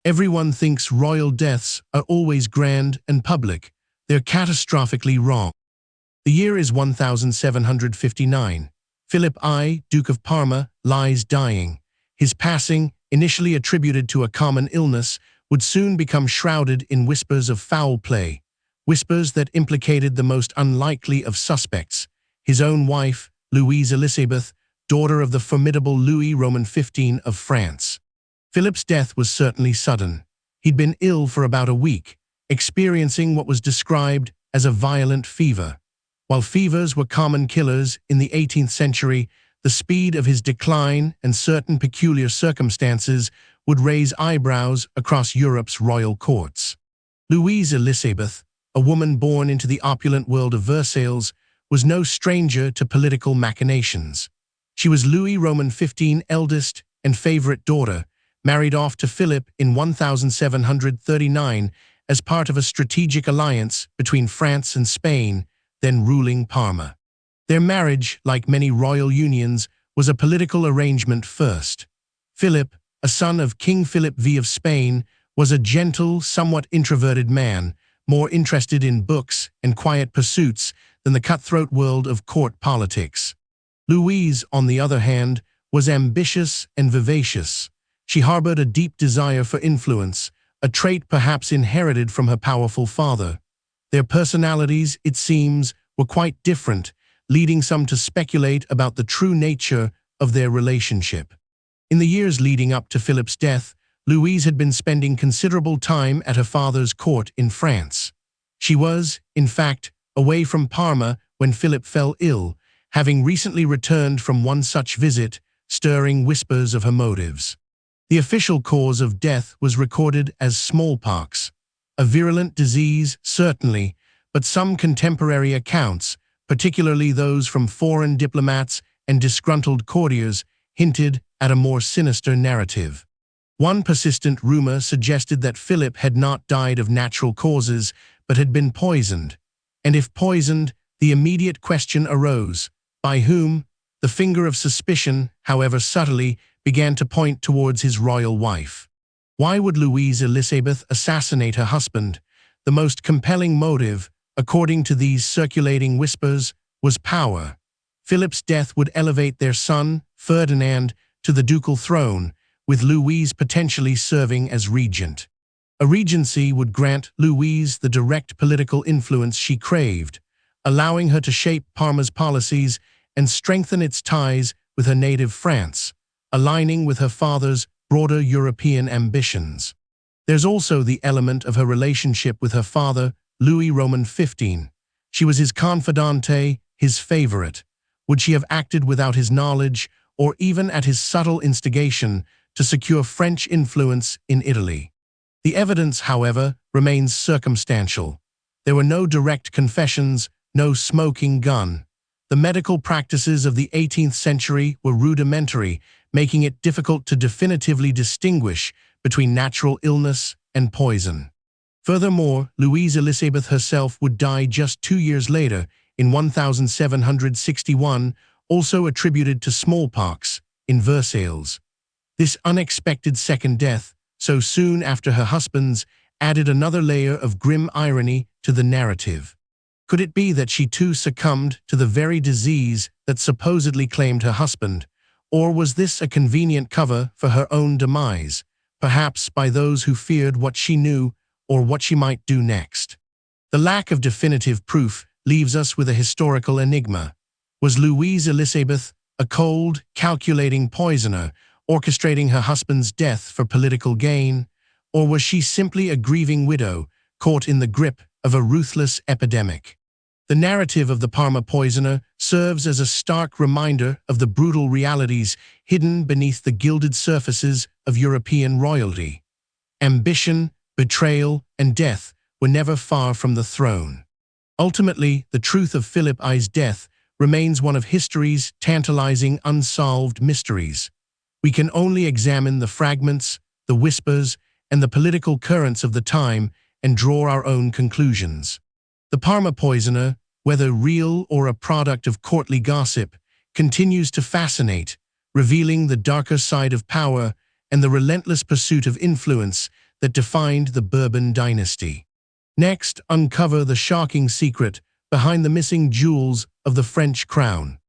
Everyone thinks royal deaths are always grand and public. They're catastrophically wrong. The year is 1759. Philip I, Duke of Parma, lies dying. His passing, initially attributed to a common illness, would soon become shrouded in whispers of foul play, whispers that implicated the most unlikely of suspects, his own wife, Louise Élisabeth, daughter of the formidable Louis Roman XV of France. Philip's death was certainly sudden. He'd been ill for about a week, experiencing what was described as a violent fever. While fevers were common killers in the 18th century, the speed of his decline and certain peculiar circumstances would raise eyebrows across Europe's royal courts. Louise Élisabeth, a woman born into the opulent world of Versailles, was no stranger to political machinations. She was Louis Roman XV's eldest and favorite daughter, married off to Philip in 1739 as part of a strategic alliance between France and Spain, then ruling Parma. Their marriage, like many royal unions, was a political arrangement first. Philip, a son of King Philip V of Spain, was a gentle, somewhat introverted man, more interested in books and quiet pursuits than the cutthroat world of court politics. Louise, on the other hand, was ambitious and vivacious. She harbored a deep desire for influence, a trait perhaps inherited from her powerful father. Their personalities, it seems, were quite different, leading some to speculate about the true nature of their relationship. In the years leading up to Philip's death, Louise had been spending considerable time at her father's court in France. She was, in fact, away from Parma when Philip fell ill, having recently returned from one such visit, stirring whispers of her motives. The official cause of death was recorded as smallpox, a virulent disease, certainly, but some contemporary accounts, particularly those from foreign diplomats and disgruntled courtiers, hinted at a more sinister narrative. One persistent rumor suggested that Philip had not died of natural causes, but had been poisoned. And if poisoned, the immediate question arose: by whom? The finger of suspicion, however subtly, began to point towards his royal wife. Why would Louise Élisabeth assassinate her husband? The most compelling motive, according to these circulating whispers, was power. Philip's death would elevate their son, Ferdinand, to the ducal throne, with Louise potentially serving as regent. A regency would grant Louise the direct political influence she craved, allowing her to shape Parma's policies and strengthen its ties with her native France, aligning with her father's broader European ambitions. There's also the element of her relationship with her father, Louis Roman XV. She was his confidante, his favorite. Would she have acted without his knowledge, or even at his subtle instigation, to secure French influence in Italy? The evidence, however, remains circumstantial. There were no direct confessions, no smoking gun. The medical practices of the 18th century were rudimentary, making it difficult to definitively distinguish between natural illness and poison. Furthermore, Louise Élisabeth herself would die just 2 years later, in 1761, also attributed to smallpox, in Versailles. This unexpected second death, so soon after her husband's, added another layer of grim irony to the narrative. Could it be that she too succumbed to the very disease that supposedly claimed her husband? Or was this a convenient cover for her own demise, perhaps by those who feared what she knew or what she might do next? The lack of definitive proof leaves us with a historical enigma. Was Louise Élisabeth a cold, calculating poisoner, orchestrating her husband's death for political gain? Or was she simply a grieving widow, caught in the grip of a ruthless epidemic? The narrative of the Parma poisoner serves as a stark reminder of the brutal realities hidden beneath the gilded surfaces of European royalty. Ambition, betrayal, and death were never far from the throne. Ultimately, the truth of Philip I's death remains one of history's tantalizing unsolved mysteries. We can only examine the fragments, the whispers, and the political currents of the time and draw our own conclusions. The Parma poisoner, whether real or a product of courtly gossip, continues to fascinate, revealing the darker side of power and the relentless pursuit of influence that defined the Bourbon dynasty. Next, uncover the shocking secret behind the missing jewels of the French crown.